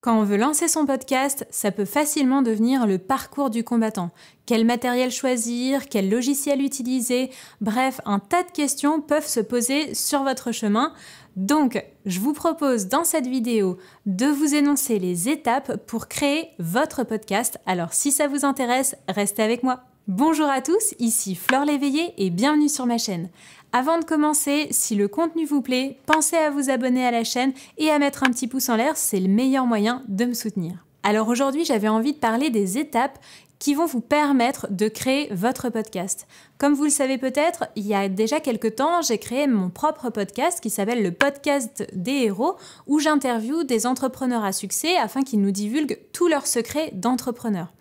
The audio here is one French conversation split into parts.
Quand on veut lancer son podcast, ça peut facilement devenir le parcours du combattant. Quel matériel choisir, quel logiciel utiliser, bref, un tas de questions peuvent se poser sur votre chemin. Donc, je vous propose dans cette vidéo de vous énoncer les étapes pour créer votre podcast. Alors si ça vous intéresse, restez avec moi. Bonjour à tous, ici Fleur l'Éveillée et bienvenue sur ma chaîne. Avant de commencer, si le contenu vous plaît, pensez à vous abonner à la chaîne et à mettre un petit pouce en l'air, c'est le meilleur moyen de me soutenir. Alors aujourd'hui, j'avais envie de parler des étapes qui vont vous permettre de créer votre podcast. Comme vous le savez peut-être, il y a déjà quelques temps, j'ai créé mon propre podcast qui s'appelle le podcast des héros, où j'interviewe des entrepreneurs à succès afin qu'ils nous divulguent tous leurs secrets d'entrepreneurs.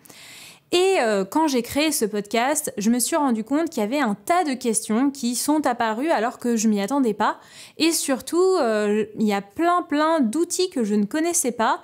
Et quand j'ai créé ce podcast, je me suis rendu compte qu'il y avait un tas de questions qui sont apparues alors que je m'y attendais pas. Et surtout, il y a plein d'outils que je ne connaissais pas.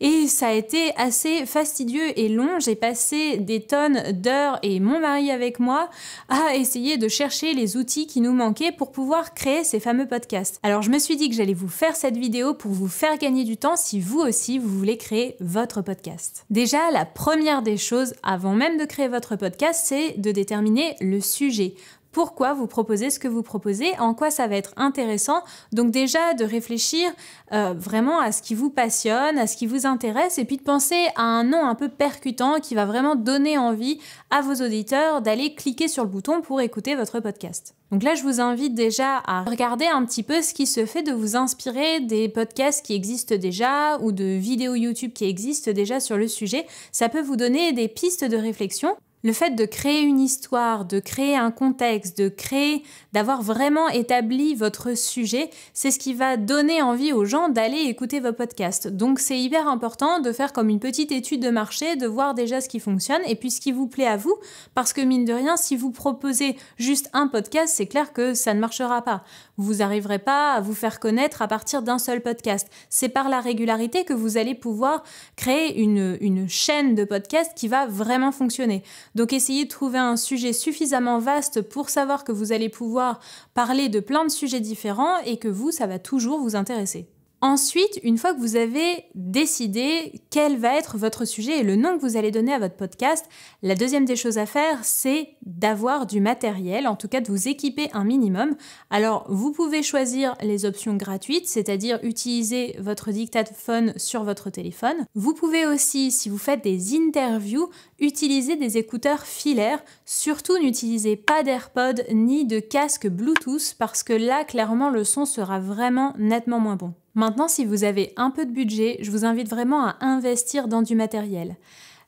Et ça a été assez fastidieux et long. J'ai passé des tonnes d'heures et mon mari avec moi à essayer de chercher les outils qui nous manquaient pour pouvoir créer ces fameux podcasts. Alors je me suis dit que j'allais vous faire cette vidéo pour vous faire gagner du temps si vous aussi vous voulez créer votre podcast. Déjà, la première des choses avant même de créer votre podcast, c'est de déterminer le sujet. Pourquoi vous proposez ce que vous proposez, en quoi ça va être intéressant. Donc déjà de réfléchir vraiment à ce qui vous passionne, à ce qui vous intéresse et puis de penser à un nom un peu percutant qui va vraiment donner envie à vos auditeurs d'aller cliquer sur le bouton pour écouter votre podcast. Donc là, je vous invite déjà à regarder un petit peu ce qui se fait, de vous inspirer des podcasts qui existent déjà ou de vidéos YouTube qui existent déjà sur le sujet. Ça peut vous donner des pistes de réflexion. Le fait de créer une histoire, de créer un contexte, d'avoir vraiment établi votre sujet, c'est ce qui va donner envie aux gens d'aller écouter vos podcasts. Donc c'est hyper important de faire comme une petite étude de marché, de voir déjà ce qui fonctionne et puis ce qui vous plaît à vous, parce que mine de rien, si vous proposez juste un podcast, c'est clair que ça ne marchera pas. Vous n'arriverez pas à vous faire connaître à partir d'un seul podcast. C'est par la régularité que vous allez pouvoir créer une chaîne de podcasts qui va vraiment fonctionner. Donc essayez de trouver un sujet suffisamment vaste pour savoir que vous allez pouvoir parler de plein de sujets différents et que ça va toujours vous intéresser. Ensuite, une fois que vous avez décidé quel va être votre sujet et le nom que vous allez donner à votre podcast, la deuxième des choses à faire, c'est d'avoir du matériel, en tout cas de vous équiper un minimum. Alors, vous pouvez choisir les options gratuites, c'est-à-dire utiliser votre dictaphone sur votre téléphone. Vous pouvez aussi, si vous faites des interviews, utiliser des écouteurs filaires. Surtout, n'utilisez pas d'AirPods ni de casque Bluetooth parce que là, clairement, le son sera vraiment nettement moins bon. Maintenant, si vous avez un peu de budget, je vous invite vraiment à investir dans du matériel.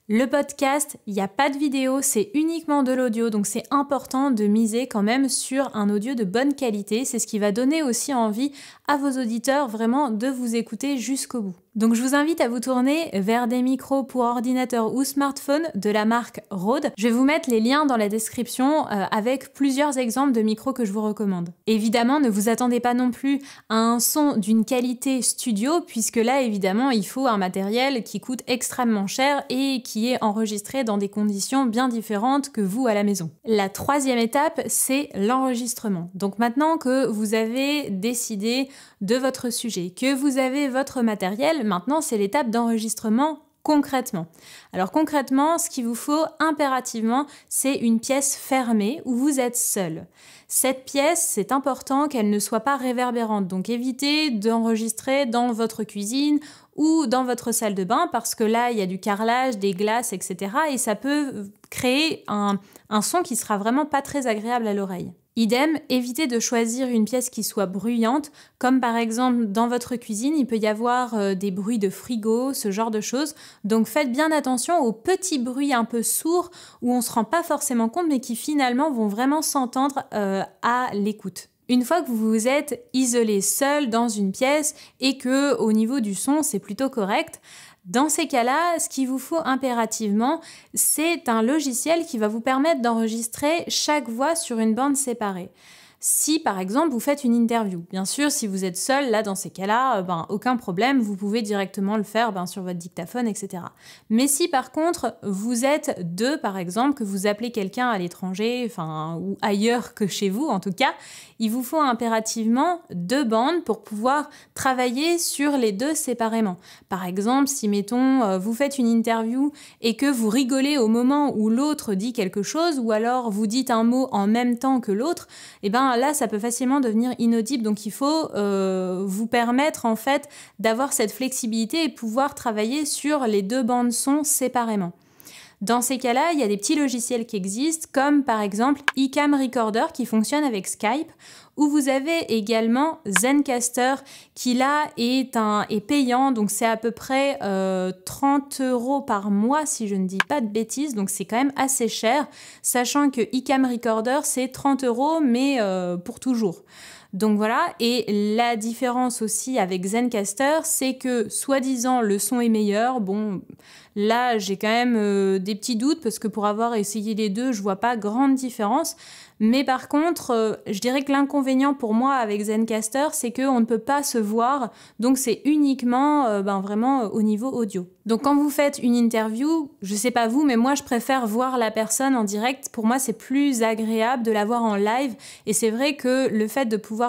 Le podcast, il n'y a pas de vidéo, c'est uniquement de l'audio, donc c'est important de miser quand même sur un audio de bonne qualité. C'est ce qui va donner aussi envie à vos auditeurs vraiment de vous écouter jusqu'au bout. Donc je vous invite à vous tourner vers des micros pour ordinateur ou smartphone de la marque Rode. Je vais vous mettre les liens dans la description avec plusieurs exemples de micros que je vous recommande. Évidemment, ne vous attendez pas non plus à un son d'une qualité studio, puisque là, évidemment, il faut un matériel qui coûte extrêmement cher et qui est enregistré dans des conditions bien différentes que vous à la maison. La troisième étape, c'est l'enregistrement. Donc maintenant que vous avez décidé de votre sujet, que vous avez votre matériel, maintenant c'est l'étape d'enregistrement concrètement. Alors concrètement, ce qu'il vous faut impérativement, c'est une pièce fermée où vous êtes seul. Cette pièce, c'est important qu'elle ne soit pas réverbérante, donc évitez d'enregistrer dans votre cuisine ou dans votre salle de bain parce que là, il y a du carrelage, des glaces, etc. et ça peut créer un son qui sera vraiment pas très agréable à l'oreille. Idem, évitez de choisir une pièce qui soit bruyante, comme par exemple dans votre cuisine, il peut y avoir des bruits de frigo, ce genre de choses. Donc faites bien attention aux petits bruits un peu sourds où on ne se rend pas forcément compte mais qui finalement vont vraiment s'entendre à l'écoute. Une fois que vous vous êtes isolé seul dans une pièce et que au niveau du son c'est plutôt correct, dans ces cas-là, ce qu'il vous faut impérativement, c'est un logiciel qui va vous permettre d'enregistrer chaque voix sur une bande séparée. Si par exemple vous faites une interview. Bien sûr, si vous êtes seul, là dans ces cas-là, aucun problème, vous pouvez directement le faire sur votre dictaphone, etc. Mais si par contre vous êtes deux par exemple, que vous appelez quelqu'un à l'étranger, ou ailleurs que chez vous en tout cas, il vous faut impérativement 2 bandes pour pouvoir travailler sur les 2 séparément. Par exemple, si mettons vous faites une interview et que vous rigolez au moment où l'autre dit quelque chose, ou alors vous dites un mot en même temps que l'autre, là ça peut facilement devenir inaudible. Donc il faut vous permettre en fait d'avoir cette flexibilité et pouvoir travailler sur les 2 bandes son séparément. Dans ces cas-là, il y a des petits logiciels qui existent, comme par exemple Ecamm Recorder qui fonctionne avec Skype, où vous avez également Zencastr qui là est payant, donc c'est à peu près 30 € par mois si je ne dis pas de bêtises, donc c'est quand même assez cher, sachant que Ecamm Recorder c'est 30 € mais pour toujours. Donc voilà, et la différence aussi avec Zencastr, c'est que soi-disant le son est meilleur. Bon, là j'ai quand même des petits doutes parce que pour avoir essayé les 2, je vois pas grande différence. Mais par contre, je dirais que l'inconvénient pour moi avec Zencastr, c'est qu'on ne peut pas se voir, donc c'est uniquement vraiment au niveau audio. Donc quand vous faites une interview, je sais pas vous, mais moi je préfère voir la personne en direct. Pour moi, c'est plus agréable de la voir en live. Et c'est vrai que le fait de pouvoir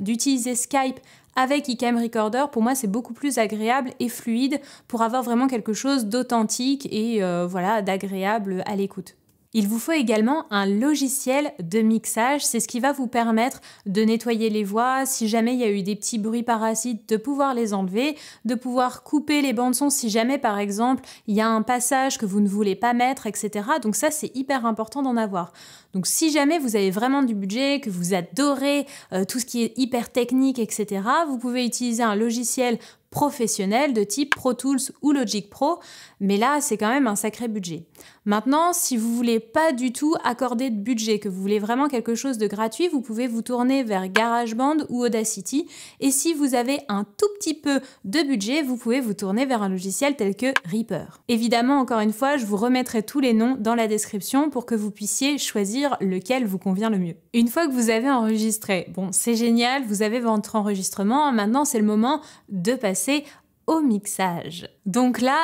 d'utiliser Skype avec Ecamm Recorder, pour moi, c'est beaucoup plus agréable et fluide pour avoir vraiment quelque chose d'authentique et d'agréable à l'écoute. Il vous faut également un logiciel de mixage, c'est ce qui va vous permettre de nettoyer les voix, si jamais il y a eu des petits bruits parasites, de pouvoir les enlever, de pouvoir couper les bandes son si jamais par exemple il y a un passage que vous ne voulez pas mettre, etc. Donc ça c'est hyper important d'en avoir. Donc si jamais vous avez vraiment du budget, que vous adorez tout ce qui est hyper technique, etc., vous pouvez utiliser un logiciel professionnel de type Pro Tools ou Logic Pro, mais là c'est quand même un sacré budget. Maintenant, si vous voulez pas du tout accorder de budget, que vous voulez vraiment quelque chose de gratuit, vous pouvez vous tourner vers GarageBand ou Audacity, et si vous avez un tout petit peu de budget, vous pouvez vous tourner vers un logiciel tel que Reaper. Évidemment, encore une fois, je vous remettrai tous les noms dans la description pour que vous puissiez choisir lequel vous convient le mieux. Une fois que vous avez enregistré, bon, c'est génial, vous avez votre enregistrement, maintenant c'est le moment de passer au mixage. Donc là,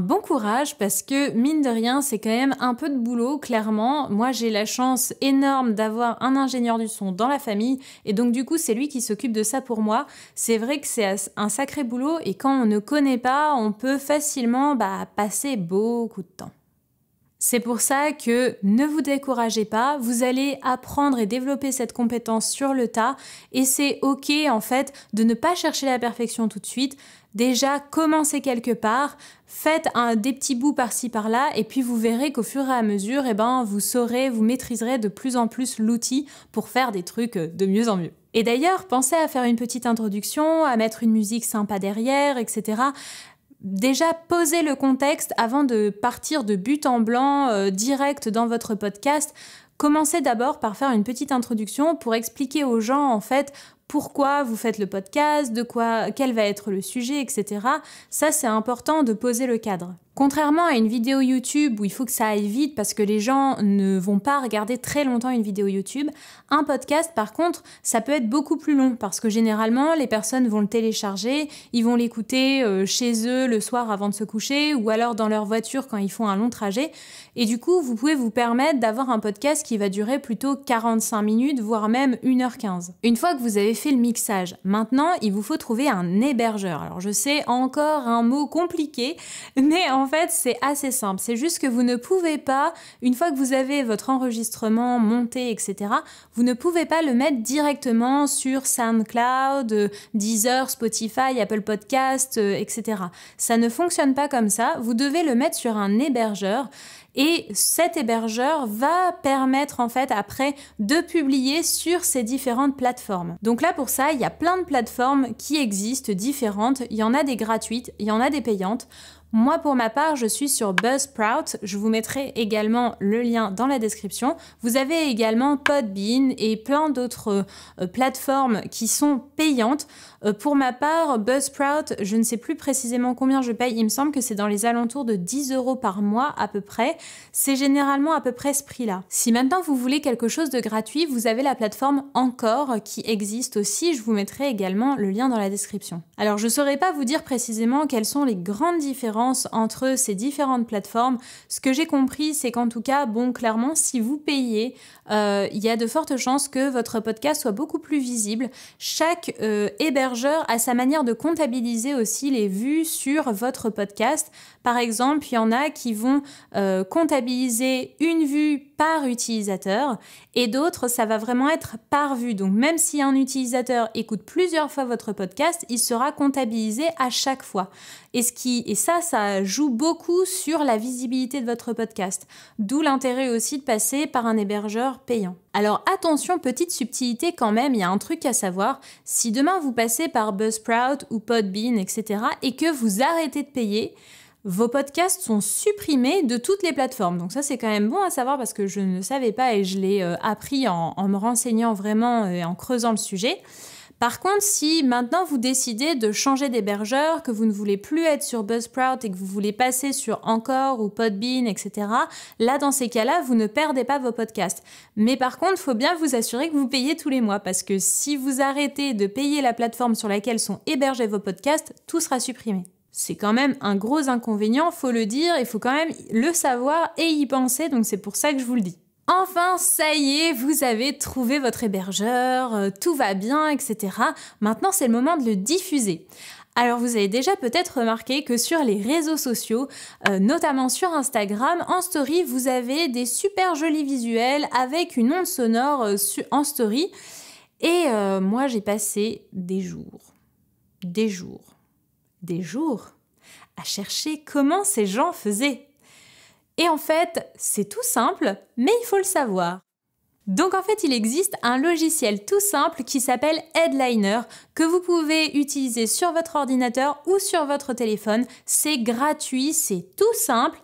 bon courage parce que mine de rien, c'est quand même un peu de boulot, clairement. Moi, j'ai la chance énorme d'avoir un ingénieur du son dans la famille et donc du coup, c'est lui qui s'occupe de ça pour moi. C'est vrai que c'est un sacré boulot et quand on ne connaît pas, on peut facilement passer beaucoup de temps. C'est pour ça que ne vous découragez pas, vous allez apprendre et développer cette compétence sur le tas et c'est ok en fait de ne pas chercher la perfection tout de suite. Déjà, commencez quelque part, faites des petits bouts par-ci par-là et puis vous verrez qu'au fur et à mesure, vous maîtriserez de plus en plus l'outil pour faire des trucs de mieux en mieux. Et d'ailleurs, pensez à faire une petite introduction, à mettre une musique sympa derrière, etc. Déjà, posez le contexte avant de partir de but en blanc direct dans votre podcast. Commencez d'abord par faire une petite introduction pour expliquer aux gens en fait pourquoi vous faites le podcast, quel va être le sujet, etc. Ça, c'est important de poser le cadre. Contrairement à une vidéo YouTube où il faut que ça aille vite parce que les gens ne vont pas regarder très longtemps une vidéo YouTube, un podcast par contre, ça peut être beaucoup plus long parce que généralement les personnes vont le télécharger, ils vont l'écouter chez eux le soir avant de se coucher ou alors dans leur voiture quand ils font un long trajet et du coup vous pouvez vous permettre d'avoir un podcast qui va durer plutôt 45 minutes voire même 1h15. Une fois que vous avez fait le mixage, maintenant il vous faut trouver un hébergeur. Alors je sais encore un mot compliqué mais en fait, c'est assez simple. C'est juste que vous ne pouvez pas, une fois que vous avez votre enregistrement monté, etc., vous ne pouvez pas le mettre directement sur SoundCloud, Deezer, Spotify, Apple Podcast, etc. Ça ne fonctionne pas comme ça. Vous devez le mettre sur un hébergeur. Et cet hébergeur va permettre en fait après de publier sur ces différentes plateformes. Donc là pour ça, il y a plein de plateformes qui existent différentes. Il y en a des gratuites, il y en a des payantes. Moi, pour ma part, je suis sur Buzzsprout. Je vous mettrai également le lien dans la description. Vous avez également Podbean et plein d'autres plateformes qui sont payantes. Pour ma part, Buzzsprout, je ne sais plus précisément combien je paye. Il me semble que c'est dans les alentours de 10 € par mois à peu près. C'est généralement à peu près ce prix-là. Si maintenant vous voulez quelque chose de gratuit, vous avez la plateforme Encore qui existe aussi. Je vous mettrai également le lien dans la description. Alors, je ne saurais pas vous dire précisément quelles sont les grandes différences entre ces différentes plateformes. Ce que j'ai compris, c'est qu'en tout cas, bon, clairement, si vous payez, il y a de fortes chances que votre podcast soit beaucoup plus visible. Chaque hébergeur a sa manière de comptabiliser aussi les vues sur votre podcast. Par exemple, il y en a qui vont comptabiliser une vue par utilisateur et d'autres, ça va vraiment être par vue. Donc, même si un utilisateur écoute plusieurs fois votre podcast, il sera comptabilisé à chaque fois. Et ça joue beaucoup sur la visibilité de votre podcast. D'où l'intérêt aussi de passer par un hébergeur payant. Alors attention, petite subtilité quand même, il y a un truc à savoir. Si demain vous passez par Buzzsprout ou Podbean, etc. et que vous arrêtez de payer, vos podcasts sont supprimés de toutes les plateformes. Donc ça, c'est quand même bon à savoir parce que je ne le savais pas et je l'ai appris en me renseignant vraiment et en creusant le sujet. Par contre, si maintenant vous décidez de changer d'hébergeur, que vous ne voulez plus être sur Buzzsprout et que vous voulez passer sur Encore ou Podbean, etc., là, dans ces cas-là, vous ne perdez pas vos podcasts. Mais par contre, il faut bien vous assurer que vous payez tous les mois parce que si vous arrêtez de payer la plateforme sur laquelle sont hébergés vos podcasts, tout sera supprimé. C'est quand même un gros inconvénient, faut le dire, il faut quand même le savoir et y penser, donc c'est pour ça que je vous le dis. Enfin, ça y est, vous avez trouvé votre hébergeur, tout va bien, etc. Maintenant, c'est le moment de le diffuser. Alors, vous avez déjà peut-être remarqué que sur les réseaux sociaux, notamment sur Instagram, en story, vous avez des super jolis visuels avec une onde sonore en story. Et moi, j'ai passé des jours à chercher comment ces gens faisaient. Et en fait, c'est tout simple, mais il faut le savoir. Donc en fait, il existe un logiciel tout simple qui s'appelle Headliner que vous pouvez utiliser sur votre ordinateur ou sur votre téléphone. C'est gratuit, c'est tout simple.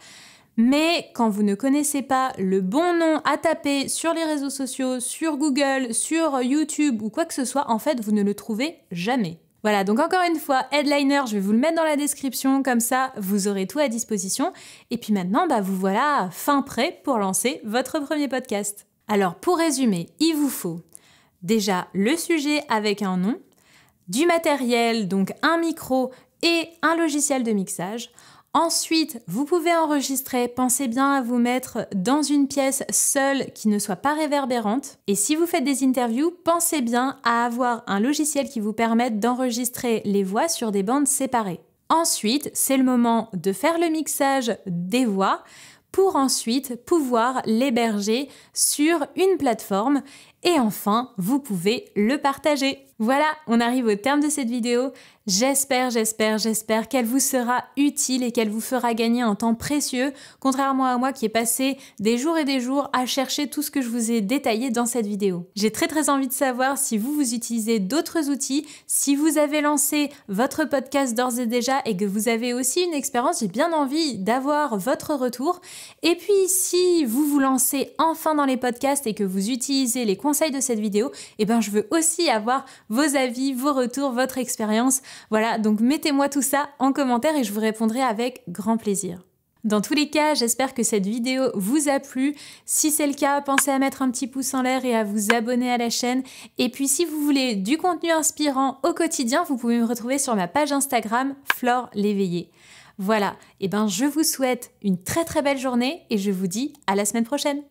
Mais quand vous ne connaissez pas le bon nom à taper sur les réseaux sociaux, sur Google, sur YouTube ou quoi que ce soit, en fait, vous ne le trouvez jamais. Voilà, donc encore une fois, Headliner, je vais vous le mettre dans la description, comme ça vous aurez tout à disposition. Et puis maintenant, vous voilà fin prêt pour lancer votre premier podcast. Alors pour résumer, il vous faut déjà le sujet avec un nom, du matériel, donc un micro et un logiciel de mixage. Ensuite, vous pouvez enregistrer, pensez bien à vous mettre dans une pièce seule qui ne soit pas réverbérante. Et si vous faites des interviews, pensez bien à avoir un logiciel qui vous permette d'enregistrer les voix sur des bandes séparées. Ensuite, c'est le moment de faire le mixage des voix pour ensuite pouvoir l'héberger sur une plateforme. Et enfin, vous pouvez le partager. Voilà, on arrive au terme de cette vidéo. J'espère qu'elle vous sera utile et qu'elle vous fera gagner un temps précieux, contrairement à moi qui ai passé des jours et des jours à chercher tout ce que je vous ai détaillé dans cette vidéo. J'ai très envie de savoir si vous utilisez d'autres outils, si vous avez lancé votre podcast d'ores et déjà et que vous avez aussi une expérience, j'ai bien envie d'avoir votre retour. Et puis, si vous vous lancez enfin dans les podcasts et que vous utilisez les conseils de cette vidéo, je veux aussi avoir vos avis, vos retours, votre expérience. Voilà, donc mettez-moi tout ça en commentaire et je vous répondrai avec grand plaisir. Dans tous les cas, j'espère que cette vidéo vous a plu. Si c'est le cas, pensez à mettre un petit pouce en l'air et à vous abonner à la chaîne. Et puis si vous voulez du contenu inspirant au quotidien, vous pouvez me retrouver sur ma page Instagram, Flore l'éveillée. Voilà, je vous souhaite une très belle journée et je vous dis à la semaine prochaine.